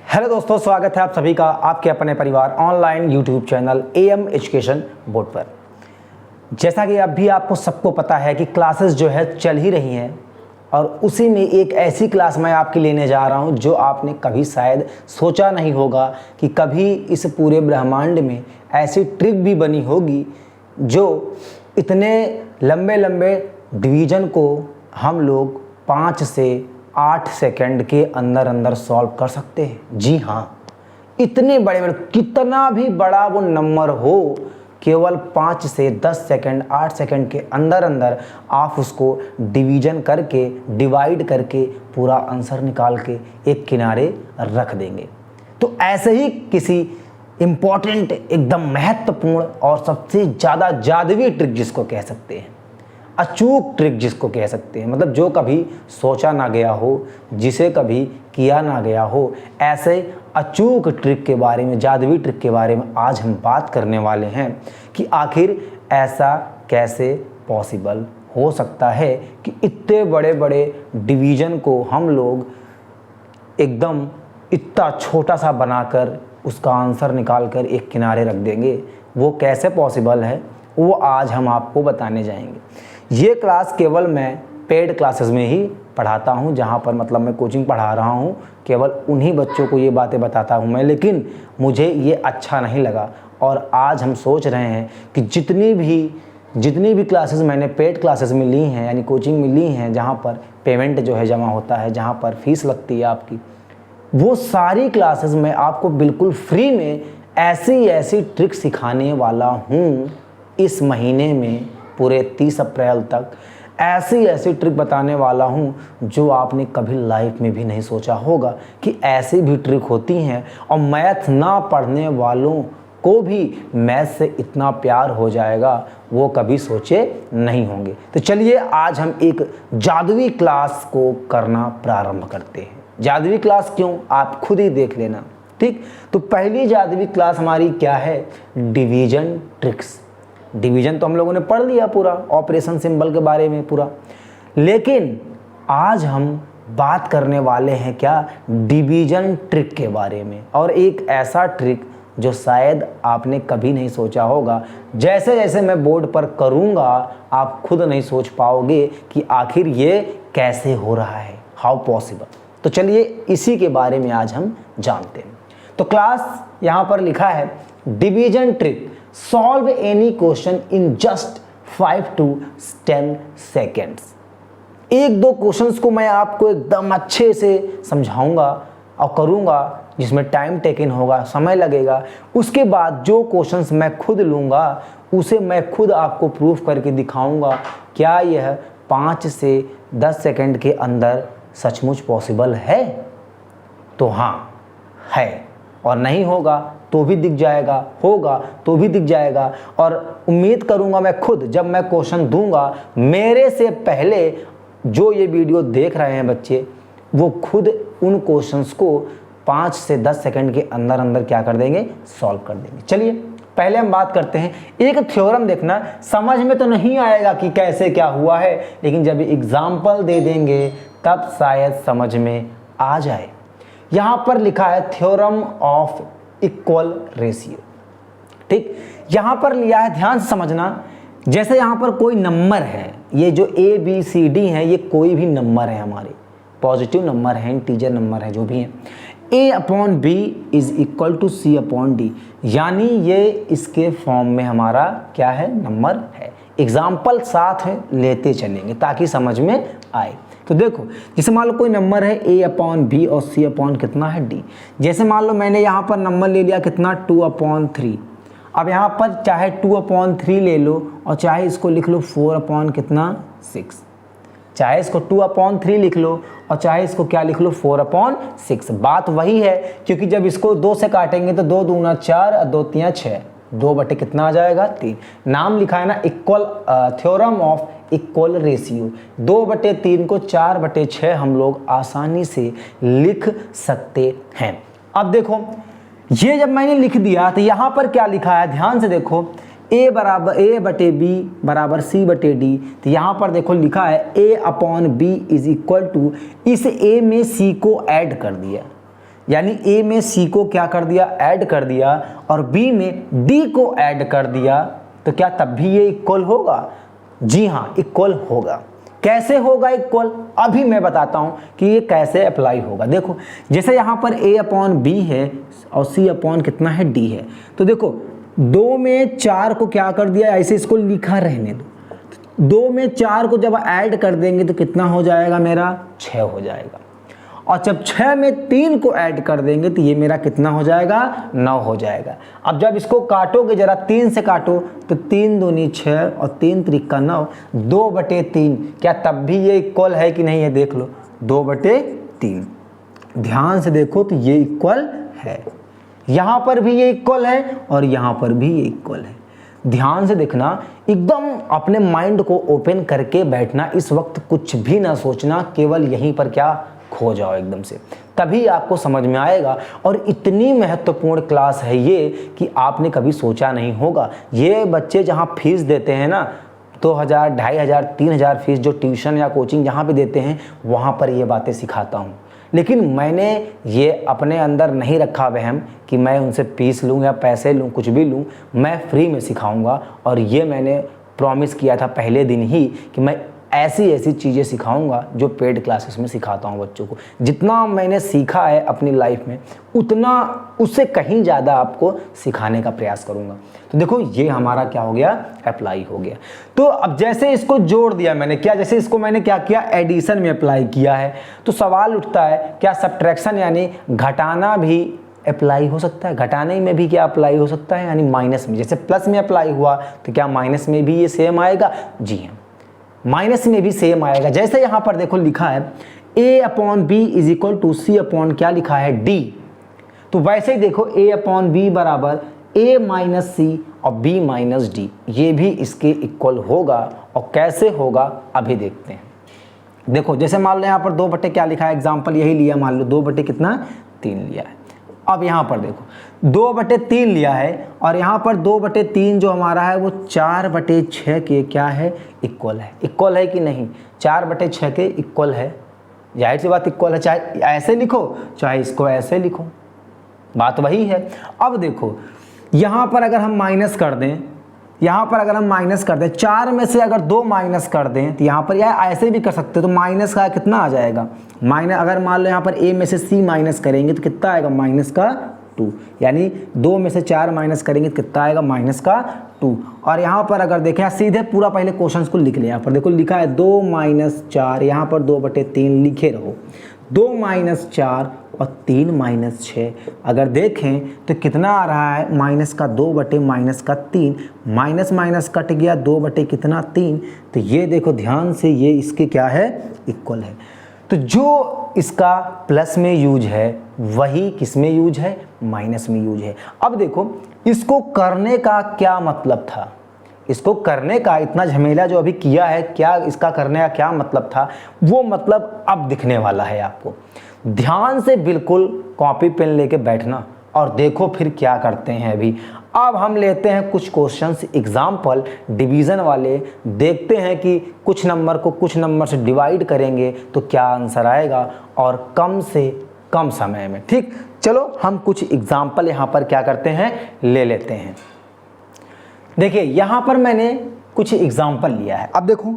Hello दोस्तों, स्वागत है आप सभी का आपके अपने परिवार online YouTube channel am education board पर। जैसा कि अभी आपको सबको पता है कि क्लासेस जो है चल ही रही हैं और उसी में एक ऐसी क्लास मैं आपकी लेने जा रहा हूं जो आपने कभी शायद सोचा नहीं होगा कि कभी इस पूरे ब्रह्मांड में ऐसी ट्रिक भी बनी होगी जो इतने लंबे लंबे डिवीज़न को हम लोग 5 से 8 सेकंड के अंदर अंदर सॉल्व कर सकते हैं। जी हाँ, इतने बड़े बड़े कितना भी बड़ा वो नंबर हो, केवल 5 से 10 सेकंड 8 सेकंड के अंदर अंदर आप उसको डिवीजन करके डिवाइड करके पूरा आंसर निकाल के एक किनारे रख देंगे। तो ऐसे ही किसी इम्पॉर्टेंट, एकदम महत्वपूर्ण और सबसे ज़्यादा जादुई ट्रिक जिसको कह सकते हैं, अचूक ट्रिक जिसको कह सकते हैं, मतलब जो कभी सोचा ना गया हो, जिसे कभी किया ना गया हो, ऐसे अचूक ट्रिक के बारे में, जादुई ट्रिक के बारे में आज हम बात करने वाले हैं कि आखिर ऐसा कैसे पॉसिबल हो सकता है कि इतने बड़े बड़े डिवीज़न को हम लोग एकदम इतना छोटा सा बनाकर उसका आंसर निकाल कर एक किनारे रख देंगे। वो कैसे पॉसिबल है वो आज हम आपको बताने जाएंगे। ये क्लास केवल मैं पेड क्लासेस में ही पढ़ाता हूँ, जहाँ पर मतलब मैं कोचिंग पढ़ा रहा हूँ, केवल उन्हीं बच्चों को ये बातें बताता हूँ मैं। लेकिन मुझे ये अच्छा नहीं लगा और आज हम सोच रहे हैं कि जितनी भी क्लासेस मैंने पेड क्लासेस में ली हैं, यानी कोचिंग में ली हैं, जहाँ पर पेमेंट जो है जमा होता है, जहाँ पर फीस लगती है आपकी, वो सारी क्लासेस मैं आपको बिल्कुल फ्री में ऐसी ट्रिक सिखाने वाला हूँ। इस महीने में पूरे 30 अप्रैल तक ऐसी ट्रिक बताने वाला हूँ जो आपने कभी लाइफ में भी नहीं सोचा होगा कि ऐसी भी ट्रिक होती हैं। और मैथ ना पढ़ने वालों को भी मैथ से इतना प्यार हो जाएगा वो कभी सोचे नहीं होंगे। तो चलिए आज हम एक जादुई क्लास को करना प्रारंभ करते हैं। जादुई क्लास क्यों, आप खुद ही देख लेना, ठीक। तो पहली जादुई क्लास हमारी क्या है? Division tricks. डिवीजन तो हम लोगों ने पढ़ लिया पूरा, ऑपरेशन सिंबल के बारे में पूरा, लेकिन आज हम बात करने वाले हैं क्या? डिवीजन ट्रिक के बारे में। और एक ऐसा ट्रिक जो शायद आपने कभी नहीं सोचा होगा। जैसे जैसे मैं बोर्ड पर करूँगा आप खुद नहीं सोच पाओगे कि आखिर ये कैसे हो रहा है, हाउ पॉसिबल। तो चलिए इसी के बारे में आज हम जानते हैं। तो क्लास यहाँ पर लिखा है division trick, solve any question in just 5 to 10 seconds. एक दो क्वेश्चंस को मैं आपको एकदम अच्छे से समझाऊंगा और करूंगा, जिसमें टाइम टेकन होगा, समय लगेगा। उसके बाद जो क्वेश्चंस मैं खुद लूंगा उसे मैं खुद आपको प्रूफ करके दिखाऊंगा क्या यह 5 से 10 सेकेंड के अंदर सचमुच पॉसिबल है। तो हाँ है, और नहीं होगा तो भी दिख जाएगा, होगा तो भी दिख जाएगा। और उम्मीद करूंगा मैं खुद जब मैं क्वेश्चन दूंगा, मेरे से पहले जो ये वीडियो देख रहे हैं बच्चे, वो खुद उन क्वेश्चंस को 5 से 10 सेकंड के अंदर अंदर क्या कर देंगे? सॉल्व कर देंगे। चलिए पहले हम बात करते हैं एक थ्योरम। देखना, समझ में तो नहीं आएगा कि कैसे क्या हुआ है, लेकिन जब एग्जाम्पल दे देंगे तब शायद समझ में आ जाए। यहाँ पर लिखा है थ्योरम ऑफ इक्वल रेशियो, ठीक। यहाँ पर लिया है, ध्यान से समझना। जैसे यहाँ पर कोई नंबर है, ये जो A B C D है, ये कोई भी नंबर है, हमारे पॉजिटिव नंबर है, इंटीजर नंबर है, जो भी है। A/B is equal to C/D, यानी ये इसके फॉर्म में हमारा क्या है? नंबर है। एग्जाम्पल साथ है लेते चलेंगे ताकि समझ में आए। तो देखो, जैसे मान लो कोई नंबर है A/B और C/ कितना है D। जैसे मान लो मैंने यहाँ पर नंबर ले लिया कितना? 2/3। अब यहाँ पर चाहे 2/3 ले लो और चाहे इसको लिख लो 4/6। चाहे इसको 2/3 लिख लो और चाहे इसको क्या लिख लो? 4/6। बात वही है, क्योंकि जब इसको 2 से काटेंगे तो 2 दूना 4 और 2 तिया 6, 2 बटे कितना आ जाएगा? 3। नाम लिखा है ना equal, theorem of equal ratio. 2/3 को 4/6 हम लोग आसानी से लिख सकते हैं। अब देखो, ये जब मैंने लिख दिया तो यहाँ पर क्या लिखा है? ध्यान से देखो, A/B बराबर C/D। तो यहाँ पर देखो लिखा है A/B इज इक्वल टू, इस A में C को ऐड कर दिया। यानी ए में सी को क्या कर दिया, ऐड कर दिया, और बी में डी को ऐड कर दिया, तो क्या तब भी ये इक्वल होगा? जी हाँ, इक्वल होगा। कैसे होगा इक्वल? अभी मैं बताता हूं कि ये कैसे अप्लाई होगा। देखो, जैसे यहां पर a अपॉन बी है और c अपॉन कितना है, d है, तो देखो 2 में 4 को क्या कर दिया, ऐसे इसको लिखा रहने दो। 2 में 4 को जब ऐड कर देंगे तो कितना हो जाएगा मेरा, 6 हो जाएगा। और जब 6 में 3 को ऐड कर देंगे तो ये मेरा कितना हो जाएगा, 9 हो जाएगा। अब जब इसको काटोगे, जरा 3 से काटो, तो 3 दूनी 6 और 3 त्रिका 9, 2/3। क्या तब भी ये इक्वल है कि नहीं, ये देख लो, 2/3। ध्यान से देखो तो ये इक्वल है, यहाँ पर भी ये इक्वल है और यहाँ पर भी ये इक्वल है। ध्यान से देखना, एकदम अपने माइंड को ओपन करके बैठना, इस वक्त कुछ भी ना सोचना, केवल यहीं पर क्या खो जाओ एकदम से, तभी आपको समझ में आएगा। और इतनी महत्वपूर्ण क्लास है ये कि आपने कभी सोचा नहीं होगा। ये बच्चे जहाँ फीस देते हैं ना, 2000, 2500, 3000 फीस जो ट्यूशन या कोचिंग जहाँ पे देते हैं, वहाँ पर ये बातें सिखाता हूँ। लेकिन मैंने ये अपने अंदर नहीं रखा वहम कि मैं उनसे फीस लूँ या पैसे लूँ, कुछ भी लूँ, मैं फ्री में सिखाऊँगा। और ये मैंने प्रॉमिस किया था पहले दिन ही कि मैं ऐसी ऐसी चीज़ें सिखाऊंगा जो पेड क्लासेस में सिखाता हूं बच्चों को। जितना मैंने सीखा है अपनी लाइफ में, उतना उससे कहीं ज़्यादा आपको सिखाने का प्रयास करूंगा। तो देखो, ये हमारा क्या हो गया, अप्लाई हो गया। तो अब जैसे इसको जोड़ दिया मैंने, क्या जैसे इसको मैंने क्या किया, एडिशन में अप्लाई किया है, तो सवाल उठता है क्या सब्ट्रैक्शन यानी घटाना भी अप्लाई हो सकता है? घटाने में भी क्या अप्लाई हो सकता है, यानी माइनस में। जैसे प्लस में अप्लाई हुआ तो क्या माइनस में भी ये सेम आएगा? जी हाँ, माइनस में भी सेम आएगा। जैसे यहां पर देखो लिखा है a upon B is equal to C upon क्या लिखा है, d, तो वैसे ही देखो a अपॉन बी बराबर a माइनस सी और b माइनस डी, ये भी इसके इक्वल होगा। और कैसे होगा अभी देखते हैं। देखो, जैसे मान लो यहाँ पर 2/, क्या लिखा है, एग्जाम्पल यही लिया, मान लो 2/, कितना, 3 लिया है। अब यहाँ पर देखो 2/3 लिया है, और यहाँ पर 2/3 जो हमारा है वो 4/6 के क्या है, इक्वल है। इक्वल है कि नहीं, 4/6 के इक्वल है, जाहिर सी बात इक्वल है। चाहे ऐसे लिखो चाहे इसको ऐसे लिखो, बात वही है। अब देखो यहाँ पर अगर हम माइनस कर दें, यहाँ पर अगर हम माइनस कर दें, 4 में से अगर 2 माइनस कर दें, तो यहाँ पर या ऐसे भी कर सकते हो, तो माइनस का कितना आ जाएगा, माइनस। अगर मान लो यहाँ पर a में से c माइनस करेंगे तो कितना आएगा, -2, यानी 2 में से 4 माइनस करेंगे तो कितना आएगा, -2। और यहाँ पर अगर देखें, सीधे पूरा पहले क्वेश्चन को लिख लें। यहाँ पर देखो लिखा है 2 - 4, यहाँ पर 2/3 लिखे रहो, 2 - 4 और 3 - 6। अगर देखें तो कितना आ रहा है, -2/-3, माइनस माइनस कट गया, 2/3। तो ये देखो ध्यान से, ये इसके क्या है, इक्वल है। तो जो इसका प्लस में यूज है वही किस में यूज है, माइनस में यूज है। अब देखो, इसको करने का क्या मतलब था, इसको करने का इतना झमेला जो अभी किया है, क्या इसका करने का क्या मतलब था, वो मतलब अब दिखने वाला है आपको। ध्यान से बिल्कुल कॉपी पेन लेके बैठना और देखो फिर क्या करते हैं। अभी अब हम लेते हैं कुछ क्वेश्चंस एग्जाम्पल डिवीज़न वाले, देखते हैं कि कुछ नंबर को कुछ नंबर से डिवाइड करेंगे तो क्या आंसर आएगा, और कम से कम समय में। ठीक, चलो हम कुछ एग्जाम्पल यहाँ पर क्या करते हैं, ले लेते हैं। देखिए यहाँ पर मैंने कुछ एग्जाम्पल लिया है। अब देखो,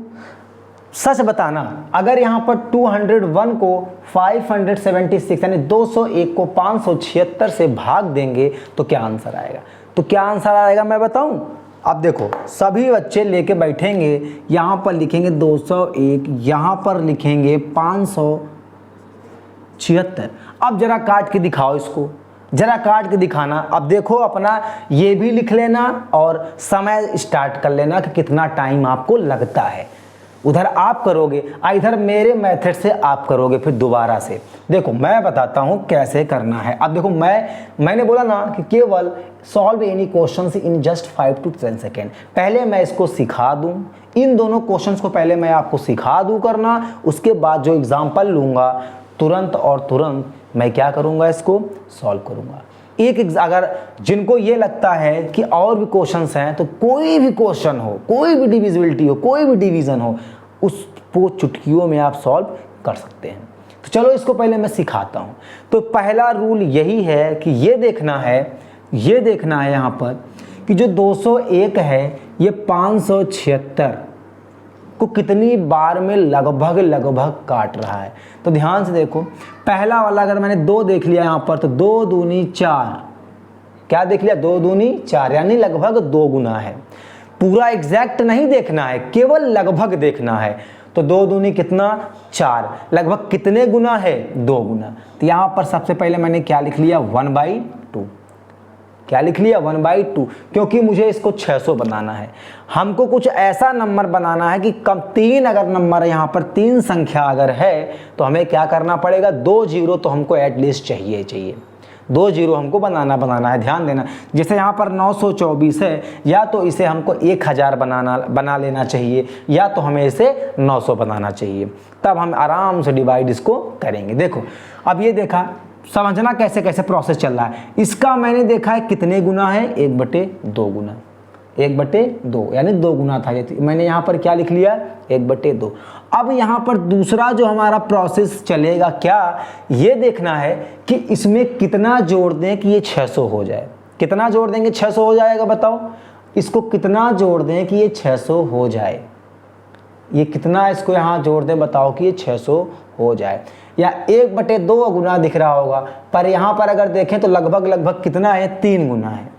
सच बताना, अगर यहाँ पर 201 को 576 यानी 201 को 576 से भाग देंगे तो क्या आंसर आएगा। तो क्या आंसर आएगा मैं बताऊं। अब देखो, सभी बच्चे लेके बैठेंगे, यहाँ पर लिखेंगे 201, यहाँ पर लिखेंगे 576। अब जरा काट के दिखाओ इसको, जरा काट के दिखाना। अब देखो, अपना ये भी लिख लेना और समय स्टार्ट कर लेना कि कितना टाइम आपको लगता है। उधर आप करोगे, इधर मेरे मेथड से आप करोगे फिर दोबारा से। देखो मैं बताता हूँ कैसे करना है। अब देखो, मैंने बोला ना कि केवल solve any questions in just 5 to 10 second. पहले मैं इसको सिखा दूँ, इन दोनों क्वेश्चंस को पहले मैं आपको सिखा दूँ करना, उसके बाद जो एग्जाम्पल लूँगा तुरंत और तुरंत मैं क्या करूँगा, इसको सॉल्व करूँगा। अगर जिनको ये लगता है कि और भी क्वेश्चंस हैं, तो कोई भी क्वेश्चन हो, कोई भी डिविजिबिलिटी हो, कोई भी डिवीज़न हो, उसको चुटकियों में आप सॉल्व कर सकते हैं। तो चलो इसको पहले मैं सिखाता हूँ। तो पहला रूल यही है कि ये देखना है यहाँ पर कि जो 201 है ये 576 को कितनी बार में लगभग काट रहा है। तो ध्यान से देखो, पहला वाला अगर मैंने 2 देख लिया यहाँ पर तो 2 दूनी 4, क्या देख लिया, 2 दूनी 4 यानी लगभग 2 गुना है। पूरा एग्जैक्ट नहीं देखना है, केवल लगभग देखना है। तो 2 दूनी कितना 4, लगभग कितने गुना है 2 गुना। तो यहाँ पर सबसे पहले मैंने क्या लिख लिया 1/2, क्या लिख लिया 1/2, क्योंकि मुझे इसको 600 बनाना है। हमको कुछ ऐसा नंबर बनाना है कि कम 3 अगर नंबर यहाँ पर 3 संख्या अगर है तो हमें क्या करना पड़ेगा, 2 जीरो तो हमको एटलीस्ट चाहिए 2 जीरो हमको बनाना है। ध्यान देना, जैसे यहाँ पर 924 है, या तो इसे हमको 1000 बना लेना चाहिए, या तो हमें इसे 900 बनाना चाहिए, तब हम आराम से डिवाइड इसको करेंगे। देखो अब ये देखा, समझना कैसे कैसे प्रोसेस चल रहा है। इसका मैंने देखा है कितने गुना है, 1/2 गुना, 1/2 यानी 2 गुना था। मैंने यहाँ पर क्या लिख लिया 1/2। अब यहाँ पर दूसरा जो हमारा प्रोसेस चलेगा क्या, ये देखना है कि इसमें कितना जोड़ दें कि ये 600 हो जाए। कितना जोड़ देंगे 600 हो जाएगा, बताओ इसको कितना जोड़ दें कि ये 600 हो जाए। ये कितना इसको यहाँ जोड़ दें, बताओ कि ये 600 हो जाए। या 1/2 गुना दिख रहा होगा, पर यहाँ पर अगर देखें तो लगभग कितना है, 3 गुना है।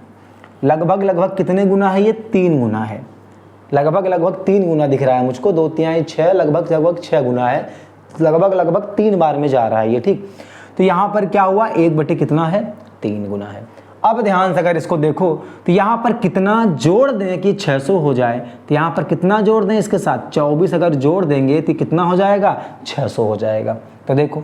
लगभग कितने गुना है, ये 3 गुना है। लगभग 3 गुना दिख रहा है मुझको, 2 3 6, लगभग 6 गुना है। लगभग 3 बार में जा रहा है ये, ठीक। तो यहाँ पर क्या हुआ, 1 कितना है 3 गुना है। अब ध्यान से अगर इसको देखो तो यहाँ पर कितना जोड़ दें कि 600 हो जाए, तो यहाँ पर कितना जोड़ दें इसके साथ 24 अगर जोड़ देंगे तो कितना हो जाएगा 600 हो जाएगा। तो देखो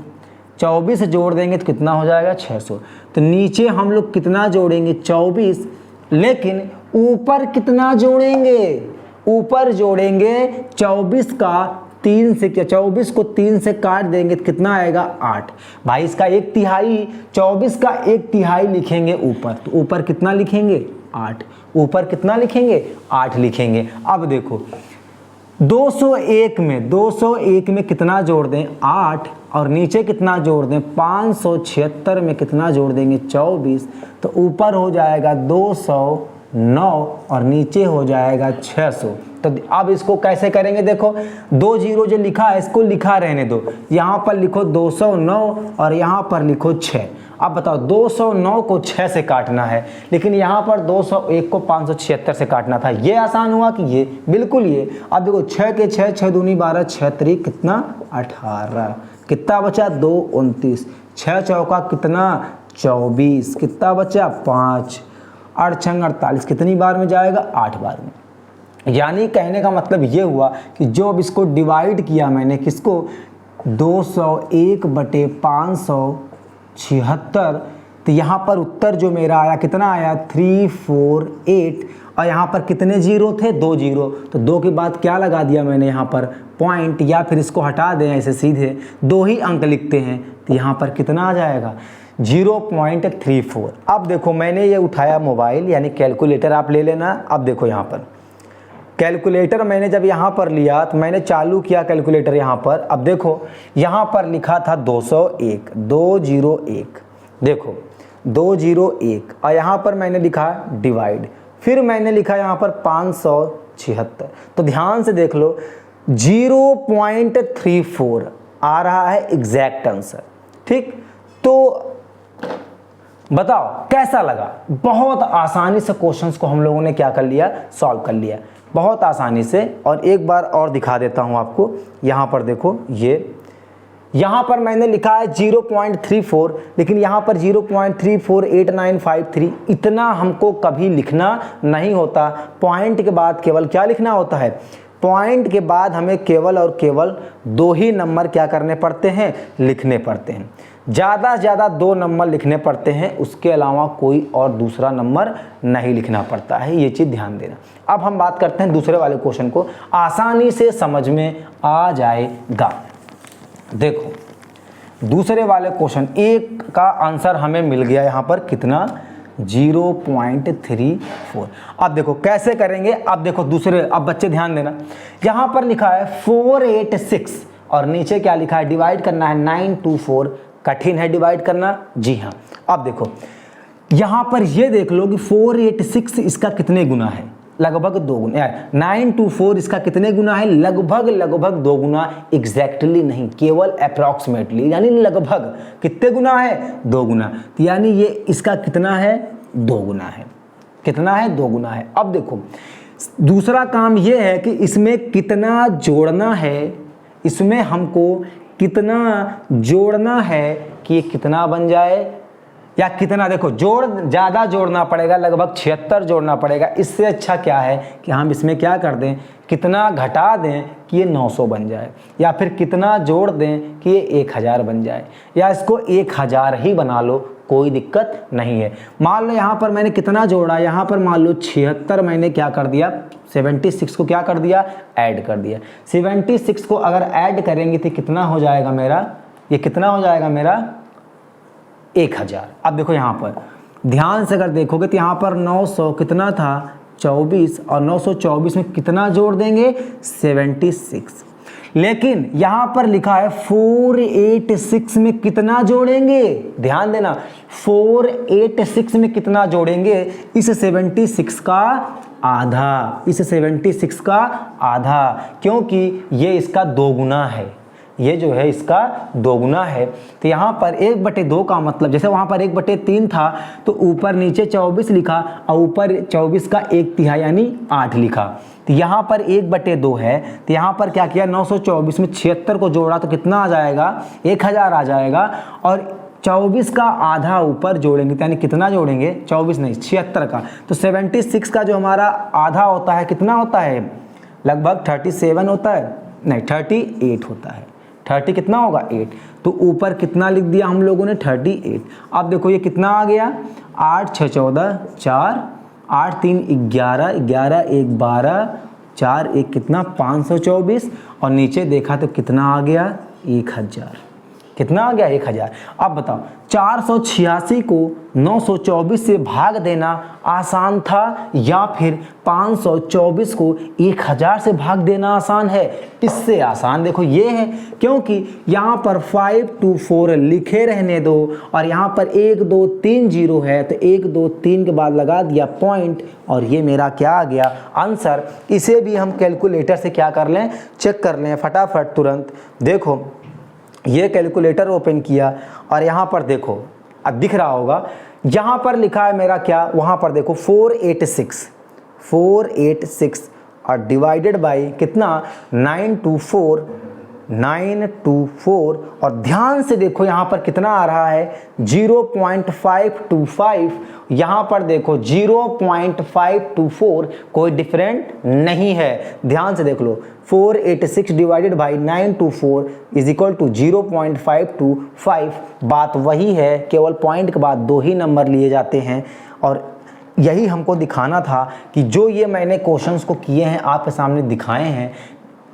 24 जोड़ देंगे तो कितना हो जाएगा 600। तो नीचे हम लोग कितना जोड़ेंगे 24, लेकिन ऊपर कितना जोड़ेंगे, ऊपर जोड़ेंगे 24 का 3 से, क्या 24 को 3 से काट देंगे तो कितना आएगा 8। भाई इसका 1/3, 24 का 1/3 लिखेंगे ऊपर, तो ऊपर कितना लिखेंगे 8, ऊपर कितना लिखेंगे 8 लिखेंगे। अब देखो 201 में कितना जोड़ दें 8, और नीचे कितना जोड़ दें 576 में कितना जोड़ देंगे 24, तो ऊपर हो जाएगा 209 और नीचे हो जाएगा 600। तो अब इसको कैसे करेंगे, देखो 2 जीरो जो लिखा है इसको लिखा रहने दो, यहाँ पर लिखो 209 और यहाँ पर लिखो 6। अब बताओ 209 को 6 से काटना है, लेकिन यहाँ पर 201 को 576 से काटना था। ये आसान हुआ कि ये, बिल्कुल ये। अब देखो 6 के 6, 6 दूनी 12, 6 त्रिक कितना 18, कितना बचा 2 29, 6 चौका कितना 24, कितना बचा 5, 8 छंग 48, कितनी बार में जाएगा 8 बार में। यानी कहने का मतलब ये हुआ कि जो अब इसको डिवाइड किया मैंने किसको 201/576, तो यहाँ पर उत्तर जो मेरा आया कितना आया 348, और यहाँ पर कितने जीरो थे 2 जीरो, तो 2 के बाद क्या लगा दिया मैंने यहाँ पर पॉइंट, या फिर इसको हटा दें ऐसे सीधे 2 ही अंक लिखते हैं, तो यहाँ पर कितना आ जाएगा 0.34। अब देखो मैंने ये उठाया मोबाइल यानी कैलकुलेटर, आप ले लेना। अब देखो यहाँ पर कैलकुलेटर मैंने जब यहाँ पर लिया तो मैंने चालू किया कैलकुलेटर यहाँ पर। अब देखो यहाँ पर लिखा था 201, 201, देखो 201, और यहाँ पर मैंने लिखा डिवाइड, फिर मैंने लिखा यहाँ पर 576। तो ध्यान से देख लो 0.34 आ रहा है एग्जैक्ट आंसर, ठीक। तो बताओ कैसा लगा, बहुत आसानी से क्वेश्चंस को हम लोगों ने क्या कर लिया, सॉल्व कर लिया बहुत आसानी से। और एक बार और दिखा देता हूं आपको, यहाँ पर देखो ये, यहाँ पर मैंने लिखा है 0.34, लेकिन यहाँ पर 0.348953, इतना हमको कभी लिखना नहीं होता। पॉइंट के बाद केवल क्या लिखना होता है, पॉइंट के बाद हमें केवल और केवल 2 ही नंबर क्या करने पड़ते हैं, लिखने पड़ते हैं। ज़्यादा से ज़्यादा 2 नंबर लिखने पड़ते हैं, उसके अलावा कोई और दूसरा नंबर नहीं लिखना पड़ता है, ये चीज़ ध्यान देना। अब हम बात करते हैं दूसरे वाले क्वेश्चन को, आसानी से समझ में आ जाएगा। देखो दूसरे वाले क्वेश्चन, एक का आंसर हमें मिल गया यहाँ पर कितना 0.34। अब देखो कैसे करेंगे, अब देखो दूसरे, अब बच्चे ध्यान देना, यहाँ पर लिखा है 486 और नीचे क्या लिखा है, डिवाइड करना है 9 2 4। कठिन है डिवाइड करना? जी हाँ। अब देखो यहाँ पर ये देख लो कि 486 इसका कितने गुना है, लगभग 2 गुना। 9 2 4 इसका कितने गुना है, लगभग 2 गुना, एग्जैक्टली नहीं, केवल अप्रॉक्सीमेटली, यानी लगभग कितने गुना है, 2 गुना। तो यानी ये इसका कितना है, 2 गुना है। कितना है, 2 गुना है। अब देखो दूसरा काम ये है कि इसमें कितना जोड़ना है, इसमें हमको कितना जोड़ना है कि ये कितना बन जाए, या कितना, देखो जोड़ ज़्यादा जोड़ना पड़ेगा, लगभग 76 जोड़ना पड़ेगा। इससे अच्छा क्या है कि हम इसमें क्या कर दें, कितना घटा दें कि ये 900 बन जाए, या फिर कितना जोड़ दें कि ये 1000 बन जाए, या इसको 1000 ही बना लो, कोई दिक्कत नहीं है। मान लो यहाँ पर मैंने कितना जोड़ा, यहाँ पर मान लो 76 मैंने क्या कर दिया, 76 को क्या कर दिया, ऐड कर दिया। 76 को अगर ऐड करेंगे तो कितना हो जाएगा मेरा, ये कितना हो जाएगा मेरा, 1000। अब देखो यहाँ पर ध्यान से अगर देखोगे तो यहाँ पर 900 कितना था, 24, और 924 में कितना जोड़ देंगे, 76। लेकिन यहाँ पर लिखा है 486 में कितना जोड़ेंगे, ध्यान देना, 486 में कितना जोड़ेंगे, इस 76 का आधा, इस 76 का आधा, क्योंकि ये इसका 2 गुना है, ये जो है इसका 2 गुना है। तो यहाँ पर 1/2 का मतलब, जैसे वहाँ पर 1/3 था तो ऊपर नीचे 24 लिखा और ऊपर 24 का 1/3 यानी 8 लिखा। तो यहाँ पर 1/2 है, तो यहाँ पर क्या किया, 924 में 76 को जोड़ा तो कितना आ जाएगा, 1000 आ जाएगा, और 24 का आधा ऊपर जोड़ेंगे, यानी कितना जोड़ेंगे, 24 नहीं 76 का। तो 76 का जो हमारा आधा होता है कितना होता है, लगभग 37 होता है, नहीं 38 होता है। 30 कितना होगा, 8। तो ऊपर कितना लिख दिया हम लोगों ने, 38। अब देखो ये कितना आ गया, 8 6 14 4, 8 3 11, 11 1 12, 4 1 कितना 524, और नीचे देखा तो कितना आ गया, 1000। कितना आ गया, 1000। अब बताओ 486 को 924 से भाग देना आसान था, या फिर 524 को 1000 से भाग देना आसान है? इससे आसान देखो ये है, क्योंकि यहाँ पर 5 2 4 लिखे रहने दो, और यहाँ पर 1 2 3 0 है, तो 1 2 3 के बाद लगा दिया पॉइंट, और ये मेरा क्या आ गया, आंसर। इसे भी हम कैलकुलेटर से क्या कर लें, चेक कर लें फटाफट तुरंत। देखो ये कैलकुलेटर ओपन किया, और यहाँ पर देखो अब दिख रहा होगा, यहाँ पर लिखा है मेरा क्या, वहाँ पर देखो 486 और डिवाइडेड बाय कितना, 924, और ध्यान से देखो यहाँ पर कितना आ रहा है, 0.525। यहाँ पर देखो 0.524, कोई डिफरेंट नहीं है, ध्यान से देख लो। 486 divided by 924 is equal to 0.525। बात वही है, केवल पॉइंट के बाद 2 ही नंबर लिए जाते हैं, और यही हमको दिखाना था कि जो ये मैंने क्वेश्चंस को किए हैं आपके सामने दिखाए हैं,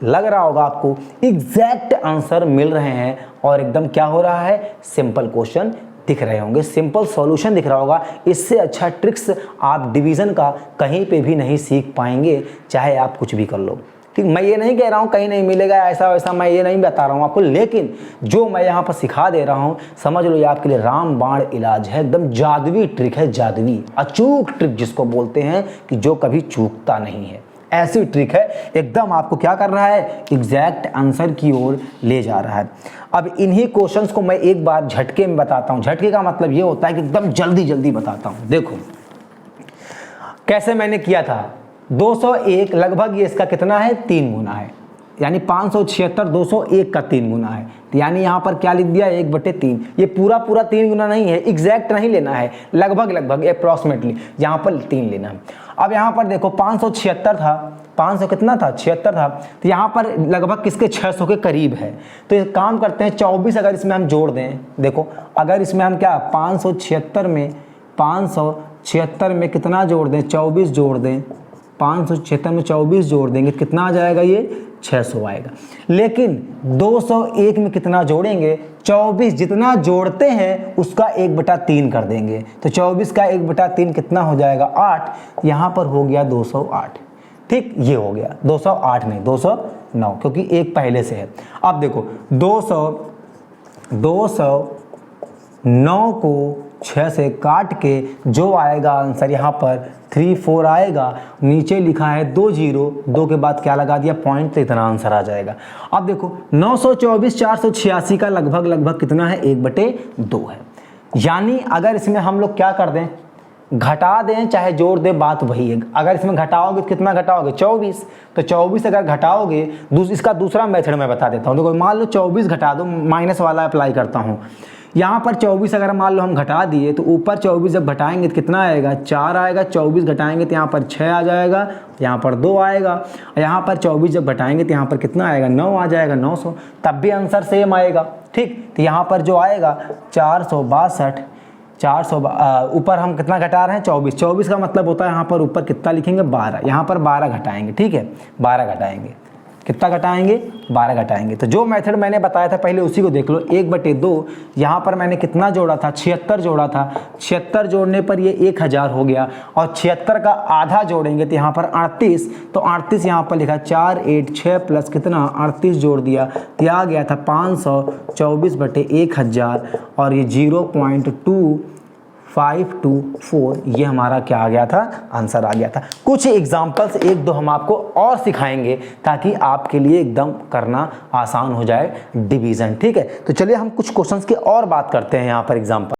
लग रहा होगा आपको एग्जैक्ट आंसर मिल रहे हैं, और एकदम क्या हो रहा है, सिंपल क्वेश्चन दिख रहे होंगे, सिंपल सॉल्यूशन दिख रहा होगा। इससे अच्छा ट्रिक्स आप डिवीज़न का कहीं पे भी नहीं सीख पाएंगे, चाहे आप कुछ भी कर लो। ठीक, मैं ये नहीं कह रहा हूँ कहीं नहीं मिलेगा ऐसा वैसा, मैं ये नहीं बता रहा हूँ आपको, लेकिन जो मैं यहाँ पर सिखा दे रहा हूँ समझ लो ये आपके लिए रामबाण इलाज है, एकदम जादुई ट्रिक है, जादुई अचूक ट्रिक जिसको बोलते हैं कि जो कभी चूकता नहीं है, ऐसी ट्रिक है, एकदम आपको क्या कर रहा है, एग्जैक्ट आंसर की ओर ले जा रहा है। अब इन्हीं क्वेश्चंस को मैं एक बार झटके में बताता हूँ। झटके का मतलब ये होता है कि एकदम जल्दी जल्दी बताता हूँ। देखो कैसे मैंने किया था, 201 लगभग ये इसका कितना है, 3 गुना है, यानी 576 201 का 3 गुना है, तो यानी यहाँ पर क्या लिख दिया, 1/3। ये पूरा 3 गुना नहीं है, एग्जैक्ट नहीं लेना है, लगभग अप्रॉक्सीमेटली यहाँ पर 3 लेना है। अब यहाँ पर देखो 576 था, 500 कितना था, 76 था, तो यहाँ पर लगभग किसके 600 के करीब है। तो एक काम करते हैं, 24 अगर इसमें हम जोड़ दें, देखो अगर इसमें हम क्या 576 में कितना जोड़ दें, 24 जोड़ दें, 576 में 24 जोड़ देंगे कितना आ जाएगा, ये 600 आएगा। लेकिन 201 में कितना जोड़ेंगे, 24 जितना जोड़ते हैं उसका 1/3 कर देंगे, तो 24 का 1/3 कितना हो जाएगा, 8। यहाँ पर हो गया 208। ठीक, ये हो गया 208 नहीं 209। 9, क्योंकि एक पहले से है। अब देखो 209 को 6 से काट के जो आएगा आंसर यहाँ पर 34 आएगा। नीचे लिखा है 2 0, 2 के बाद क्या लगा दिया पॉइंट, तो इतना आंसर आ जाएगा। अब देखो 924 486 का लगभग कितना है, 1/2 है। यानी अगर इसमें हम लोग क्या कर दें, घटा दें चाहे जोड़ दें, बात वही है। अगर इसमें घटाओगे तो कितना घटाओगे, 24, तो 24 अगर घटाओगे, इसका दूसरा मेथड मैं बता देता हूँ। देखो मान लो 24 घटा दो, माइनस वाला अप्लाई करता हूँ। यहाँ पर 24 अगर मान लो हम घटा दिए तो ऊपर 24 जब घटाएंगे तो कितना आएगा, 4 आएगा। 24 घटाएंगे तो यहाँ पर 6 आ जाएगा, यहाँ पर 2 आएगा। यहाँ पर 24 जब घटाएंगे तो यहाँ पर कितना आएगा, 9 आ जाएगा, 900। तब भी आंसर सेम आएगा, ठीक। तो यहाँ पर जो आएगा 462, 400 ऊपर हम कितना घटा रहे हैं, 24। 24 का मतलब होता है यहाँ पर ऊपर कितना लिखेंगे, 12। यहाँ पर 12 घटाएंगे, ठीक है, 12 घटाएंगे। कितना घटाएंगे, 12 घटाएंगे। तो जो मेथड मैंने बताया था पहले उसी को देख लो। 1/2 यहाँ पर मैंने कितना जोड़ा था, 76 जोड़ा था। 76 जोड़ने पर ये 1000 हो गया, और 76 का आधा जोड़ेंगे तो यहाँ पर 38, तो 38 यहाँ पर लिखा 4 8 6 प्लस कितना 38 जोड़ दिया तो आ गया था 524/1000, और ये 0.2524 ये हमारा क्या आ गया था, आंसर आ गया था। कुछ एग्जाम्पल्स 1-2 हम आपको और सिखाएंगे ताकि आपके लिए एकदम करना आसान हो जाए डिवीज़न, ठीक है। तो चलिए हम कुछ क्वेश्चंस की और बात करते हैं यहाँ पर एग्जाम्पल।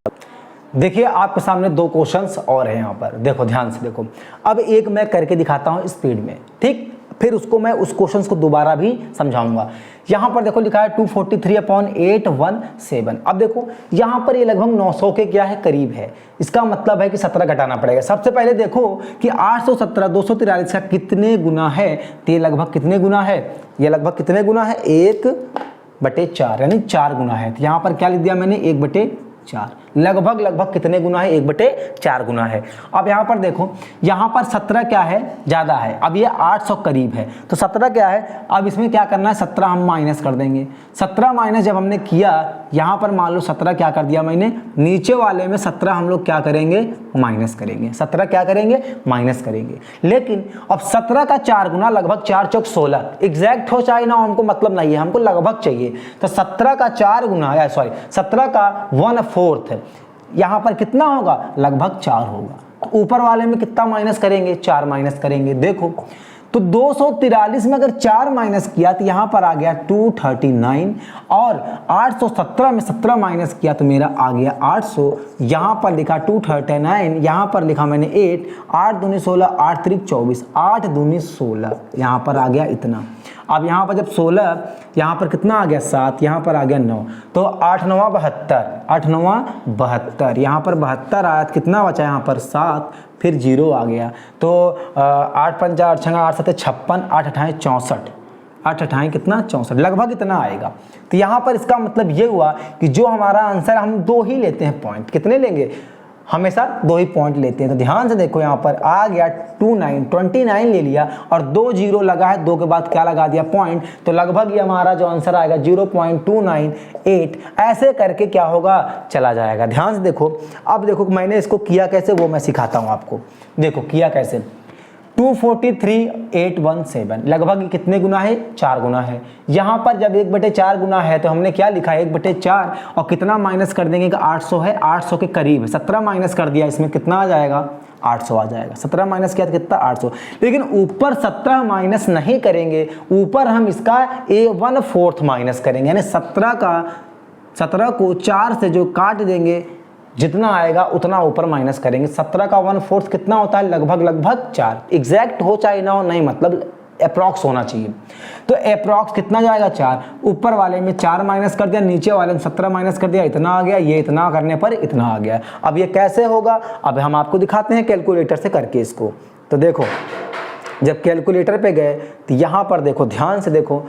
देखिए आपके सामने 2 क्वेश्चंस और हैं यहाँ पर, देखो ध्यान से देखो। अब एक मैं करके दिखाता हूँ स्पीड में, ठीक, फिर उसको मैं उस क्वेश्चंस को दोबारा भी समझाऊंगा। यहाँ पर देखो लिखा है 243/817। अब देखो यहाँ पर ये लगभग 900 के क्या है, करीब है। इसका मतलब है कि 17 घटाना पड़ेगा। सबसे पहले देखो कि 817 243 का कितने गुना है, तो ये लगभग कितने गुना है, ये लगभग कितने गुना है, 1/4, यानी 4 गुना है। तो यहाँ पर क्या लिख दिया मैंने, 1/4। लगभग कितने गुना है, 1/4 गुना है। अब यहाँ पर देखो, यहाँ पर 17 क्या है, ज़्यादा है। अब ये 800 करीब है, तो 17 क्या है, अब इसमें क्या करना है, 17 हम माइनस कर देंगे। 17 माइनस जब हमने किया, यहाँ पर मान लो 17 क्या कर दिया मैंने, नीचे वाले में 17 हम लोग क्या करेंगे, माइनस करेंगे। 17 क्या करेंगे, माइनस करेंगे। लेकिन अब 17 का 4 गुना लगभग 4 चौक 16, एग्जैक्ट हो चाहे ना, हमको मतलब नहीं है, हमको लगभग चाहिए। तो 17 का 4 गुना, 17 का 1/4 यहाँ पर कितना होगा, लगभग 4 होगा। तो ऊपर वाले में कितना माइनस करेंगे, 4 माइनस करेंगे। देखो तो 243 में अगर 4 माइनस किया तो यहाँ पर आ गया 239, और 817 में 17 माइनस किया तो मेरा आ गया 800। यहाँ पर लिखा 239, यहाँ पर लिखा मैंने 8, 8 दूनी 16, 8 त्रिक 24, 8 दूनी 16, यहाँ पर आ गया इतना। अब यहाँ पर जब 16, यहाँ पर कितना आ गया 7, यहाँ पर आ गया 9, तो 8 9 72, 8 9 72, यहाँ पर 72 आया, कितना बचा यहाँ पर 7, फिर 0 आ गया। तो 8 5 8 6 8 7 56, 8 8 64, 8 8 कितना 64, लगभग इतना आएगा। तो यहाँ पर इसका मतलब ये हुआ कि जो हमारा आंसर, हम 2 ही लेते हैं पॉइंट, कितने लेंगे, हमेशा 2 ही पॉइंट लेते हैं। तो ध्यान से देखो, यहाँ पर आ गया 29 ले लिया, और 2 0 लगा है, 2 के बाद क्या लगा दिया पॉइंट, तो लगभग ये हमारा जो आंसर आएगा 0.298। ऐसे करके क्या होगा, चला जाएगा। ध्यान से देखो। अब देखो मैंने इसको किया कैसे, वो मैं सिखाता हूँ आपको। देखो किया कैसे, 243/817 लगभग कितने गुना है, 4 गुना है। यहाँ पर जब 1/4 गुना है तो हमने क्या लिखा है, 1/4, और कितना माइनस कर देंगे कि 800 है, 800 के करीब है। 17 माइनस कर दिया, इसमें कितना आ जाएगा, 800 आ जाएगा। 17 माइनस किया तो कितना, 800। लेकिन ऊपर 17 माइनस नहीं करेंगे, ऊपर हम इसका 1/4 माइनस करेंगे, यानी 17 को 4 से जो काट देंगे, जितना आएगा उतना ऊपर माइनस करेंगे। 17 का 1/4 कितना होता है, लगभग 4। एग्जैक्ट हो चाहे ना हो, नहीं मतलब अप्रॉक्स होना चाहिए। तो अप्रॉक्स कितना जाएगा, 4। ऊपर वाले में 4 माइनस कर दिया, नीचे वाले में 17 माइनस कर दिया, इतना आ गया। ये इतना करने पर इतना आ गया। अब ये कैसे होगा, अब हम आपको दिखाते हैं कैलकुलेटर से करके इसको। तो देखो जब कैलकुलेटर पे गए तो यहाँ पर देखो, ध्यान से देखो,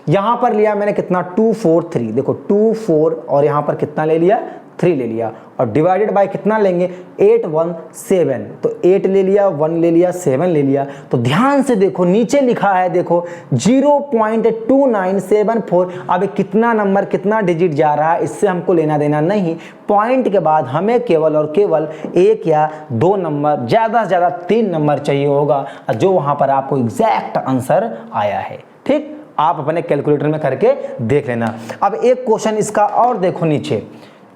यहाँ पर लिया मैंने कितना, 243, देखो 24, और यहाँ पर कितना ले लिया, 3 ले लिया, और डिवाइडेड बाय कितना लेंगे, 817, तो 8 ले लिया, 1 ले लिया, 7 ले लिया। तो ध्यान से देखो, नीचे लिखा है देखो 0.2974। अब कितना नंबर, कितना डिजिट जा रहा है, इससे हमको लेना देना नहीं। पॉइंट के बाद हमें केवल और केवल 1 या 2 नंबर, ज़्यादा से ज़्यादा 3 नंबर चाहिए होगा, जो वहाँ पर आपको एग्जैक्ट आंसर आया है, ठीक। आप अपने कैलकुलेटर में करके देख लेना। अब एक क्वेश्चन इसका और देखो नीचे,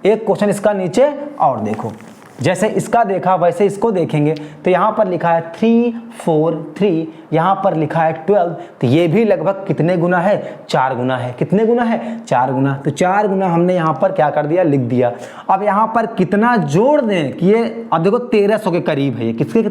एक क्वेश्चन इसका नीचे और देखो, जैसे इसका देखा वैसे इसको देखेंगे। तो यहाँ पर लिखा है 3 4 3, यहाँ पर लिखा है 12, तो ये भी लगभग कितने गुना है, 4 गुना है। कितने गुना है, 4 गुना। तो 4 गुना हमने यहाँ पर क्या कर दिया, लिख दिया। अब यहाँ पर कितना जोड़ दें कि ये, अब देखो 1300 के करीब है ये, किसके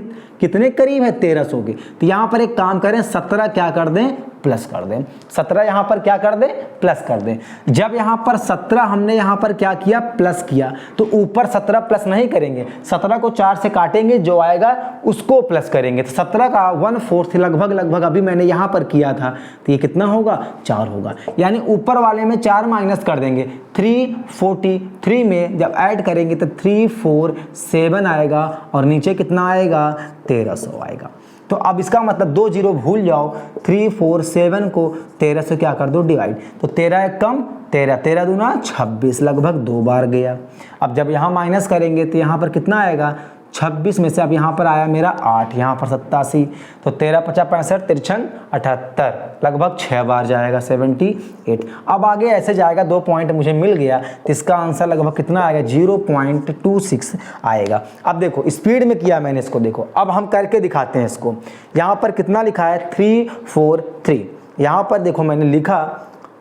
कितने करीब है, 1300 के। तो यहाँ पर एक काम करें, 17 क्या कर दें, प्लस कर दें। 17 यहाँ पर क्या कर दें, प्लस कर दें। जब यहाँ पर 17 हमने यहाँ पर क्या किया, प्लस किया, तो ऊपर 17 प्लस नहीं करेंगे, 17 को 4 से काटेंगे, जो आएगा उसको प्लस करेंगे। तो 17 का 1/4 लगभग अभी मैंने यहाँ पर किया था, तो ये कितना होगा, 4 होगा। यानी ऊपर वाले में 4 माइनस कर देंगे, 343 में जब ऐड करेंगे तो 347 आएगा, और नीचे कितना आएगा, 1300 आएगा। तो अब इसका मतलब 2 जीरो भूल जाओ, 347 को 13 से क्या कर दो, डिवाइड। तो 13 एक कम 13, 13 दूना 26, लगभग 2 बार गया। अब जब यहाँ माइनस करेंगे तो यहाँ पर कितना आएगा, 26 में से अब यहाँ पर आया मेरा 8, यहाँ पर 87, तो 13 50 65 तिरछन 78, लगभग 6 बार जाएगा, 78। अब आगे ऐसे जाएगा, 2 पॉइंट मुझे मिल गया, तो इसका आंसर लगभग कितना आएगा, 0.26 आएगा। अब देखो स्पीड में किया मैंने इसको, देखो अब हम करके दिखाते हैं इसको। यहाँ पर कितना लिखा है, 343, यहाँ पर देखो मैंने लिखा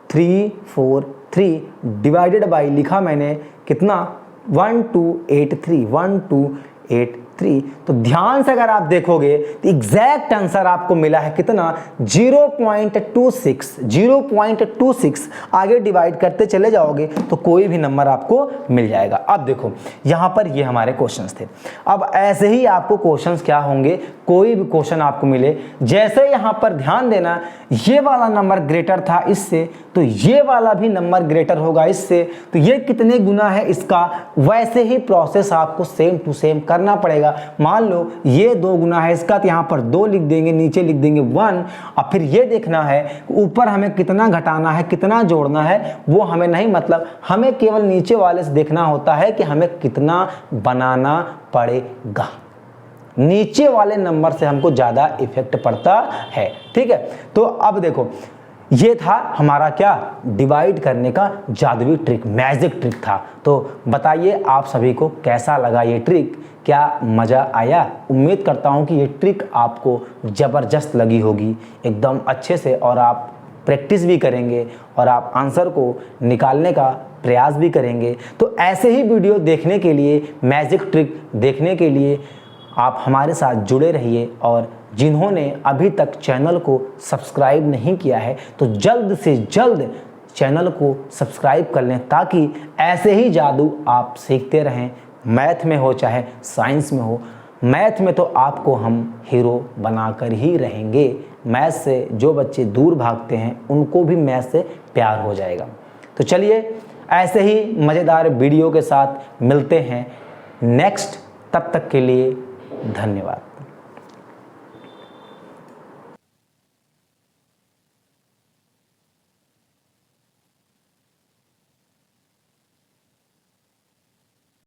343 डिवाइडेड बाई लिखा मैंने कितना, 1283, 1283। तो ध्यान से अगर आप देखोगे तो एग्जैक्ट आंसर आपको मिला है कितना, 0.26, 0.26। आगे डिवाइड करते चले जाओगे तो कोई भी नंबर आपको मिल जाएगा। अब देखो यहाँ पर ये हमारे क्वेश्चंस थे। अब ऐसे ही आपको क्वेश्चंस क्या होंगे, कोई भी क्वेश्चन आपको मिले, जैसे यहाँ पर ध्यान देना, ये वाला नंबर ग्रेटर था इससे, तो ये वाला भी नंबर ग्रेटर होगा इससे, तो ये कितने गुना है इसका, वैसे ही प्रोसेस आपको सेम टू सेम करना पड़ेगा। मान लो ये 2 गुना है इसका, तो यहाँ पर 2 लिख देंगे, नीचे लिख देंगे 1। अब फिर ये देखना है ऊपर हमें कितना घटाना है, कितना जोड़ना है, वो हमें नहीं मतलब, हमें केवल नीचे वाले से देखना होता है कि हमें कितना बनाना पड़ेगा। नीचे वाले नंबर से हमको ज़्यादा इफेक्ट पड़ता है, ठीक है। तो अब देखो ये था हमारा क्या, डिवाइड करने का जादुई ट्रिक, मैजिक ट्रिक था। तो बताइए आप सभी को कैसा लगा ये ट्रिक, क्या मज़ा आया। उम्मीद करता हूँ कि ये ट्रिक आपको ज़बरदस्त लगी होगी एकदम अच्छे से, और आप प्रैक्टिस भी करेंगे और आप आंसर को निकालने का प्रयास भी करेंगे। तो ऐसे ही वीडियो देखने के लिए, मैजिक ट्रिक देखने के लिए आप हमारे साथ जुड़े रहिए, और जिन्होंने अभी तक चैनल को सब्सक्राइब नहीं किया है तो जल्द से जल्द चैनल को सब्सक्राइब कर लें, ताकि ऐसे ही जादू आप सीखते रहें, मैथ में हो चाहे साइंस में हो। मैथ में तो आपको हम हीरो बनाकर ही रहेंगे। मैथ से जो बच्चे दूर भागते हैं उनको भी मैथ से प्यार हो जाएगा। तो चलिए ऐसे ही मज़ेदार वीडियो के साथ मिलते हैं नेक्स्ट, तब तक के लिए धन्यवाद।